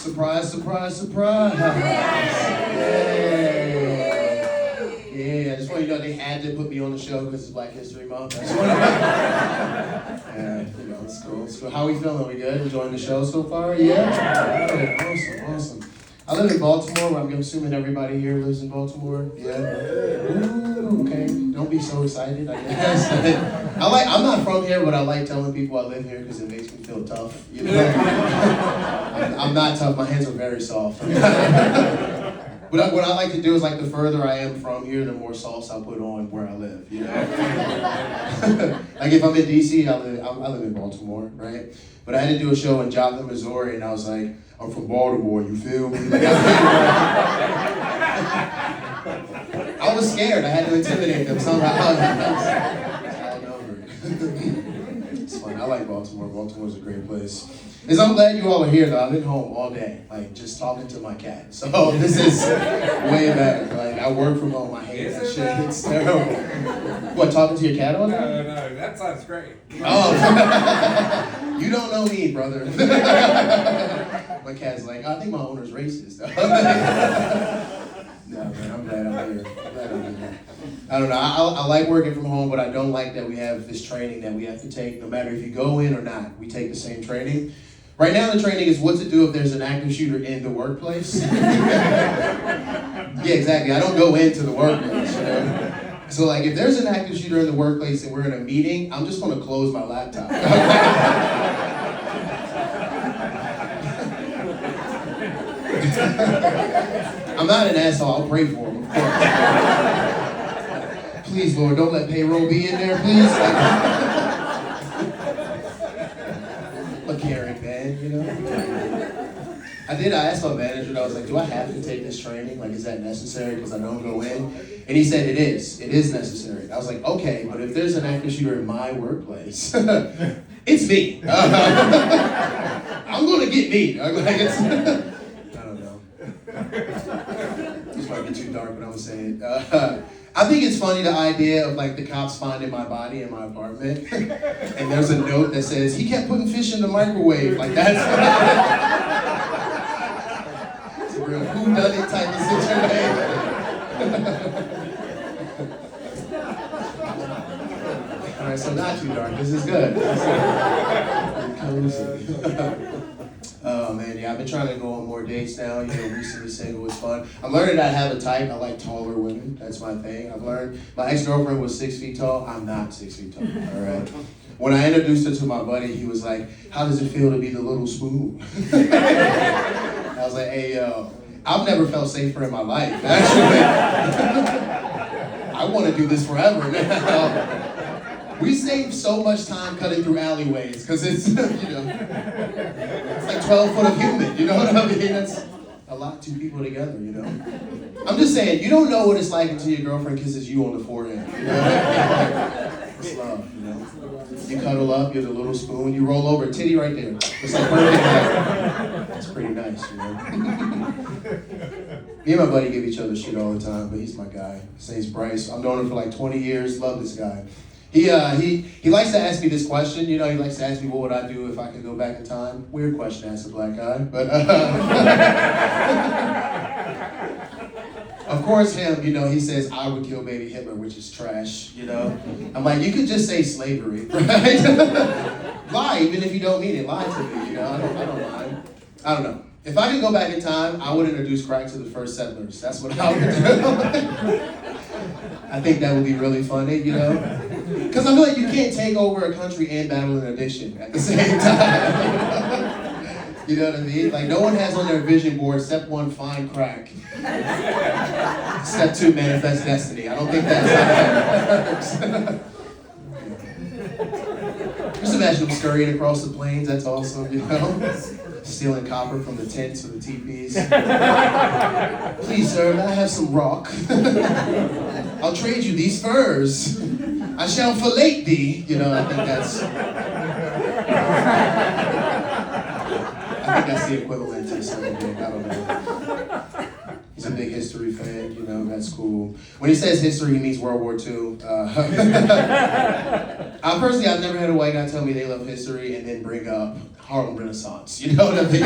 Surprise, surprise, surprise. Yeah, I just want you to know they had to put me on the show because it's Black History Month. That's what it's cool, it's cool. How we feeling? We good? Enjoying the show so far? Yeah? Awesome. I live in Baltimore. I'm assuming everybody here lives in Baltimore. Yeah? Ooh, okay. Don't be so excited, I guess. I'm not from here, but I like telling people I live here because it makes me feel tough. You know? I'm not tough. My hands are very soft. But what I like to do is, like, the further I am from here, the more sauce I put on where I live, you know? Like, if I'm in D.C., I live in Baltimore, right? But I had to do a show in Joplin, Missouri, and I was like, I'm from Baltimore, you feel me? Like, I was scared. I had to intimidate them somehow. It's fun. I like Baltimore. Baltimore's a great place. I'm glad you all are here, though. I've been home all day, like, just talking to my cat. So this is way better. Like, I work from home. I hate that shit. It's terrible. What, talking to your cat all day? No. That sounds great. Oh. You don't know me, brother. My cat's like, I think my owner's racist. No, man, I'm glad I'm here. I don't know. I like working from home, but I don't like that we have this training that we have to take, no matter if you go in or not. We take the same training. Right now, the training is what to do if there's an active shooter in the workplace. Yeah, exactly. I don't go into the workplace, you know? So, like, if there's an active shooter in the workplace and we're in a meeting, I'm just going to close my laptop. I'm not an asshole. I'll pray for him, of course. Please, Lord, don't let payroll be in there, please. A caring man, you know? I asked my manager, I was like, do I have to take this training? Like, is that necessary because I don't go in? And he said it is necessary. I was like, okay, but if there's an active shooter in my workplace, it's me. I'm gonna get me. I don't know. This might be too dark, but I'm gonna say it. I think it's funny, the idea of, like, the cops finding my body in my apartment, and there's a note that says, he kept putting fish in the microwave. Like, that's it's a real whodunit type of situation. All right, so not too dark. This is good. Cozy. Oh man, yeah, I've been trying to go on more dates now. You know, recently single was fun. I'm learning that I have a type. I like taller women. That's my thing. I've learned. My ex-girlfriend was 6 feet tall. I'm not 6 feet tall. All right. When I introduced her to my buddy, he was like, "How does it feel to be the little spoon?" I was like, "Hey, yo, I've never felt safer in my life. Actually, I want to do this forever now." We save so much time cutting through alleyways because it's, you know, it's like 12 foot of human, you know what I mean? That's a lot, two people together, you know? I'm just saying, you don't know what it's like until your girlfriend kisses you on the forehead, you know? It's love, you know? You cuddle up, you're the little spoon, you roll over, titty right there. It's like perfect. That's pretty nice, you know? Me and my buddy give each other shit all the time, but he's my guy. His name's Bryce. I've known him for like 20 years, love this guy. He likes to ask me this question, you know, he likes to ask me what would I do if I could go back in time. Weird question to ask a black guy, but of course him, you know, he says, I would kill baby Hitler, which is trash, you know. I'm like, you could just say slavery, right? Lie, even if you don't mean it, lie to me, you know, I don't mind. I don't know. If I could go back in time, I would introduce crack to the first settlers. That's what I would do. I think that would be really funny, you know? Because I feel like you can't take over a country and battle an addiction at the same time. You know what I mean? Like, no one has on their vision board, step 1, find crack. Step 2, manifest destiny. I don't think that's how that works. Just imagine them scurrying across the plains. That's awesome, you know? Stealing copper from the tents or the teepees. Please, sir, may I have some rock? I'll trade you these furs. I shall fillet thee. You know, I think that's the equivalent to something big. I don't know. He's a big history fan, you know, that's cool. When he says history, he means World War II. Personally, I've never had a white guy tell me they love history and then bring up Harlem Renaissance. You know what I mean?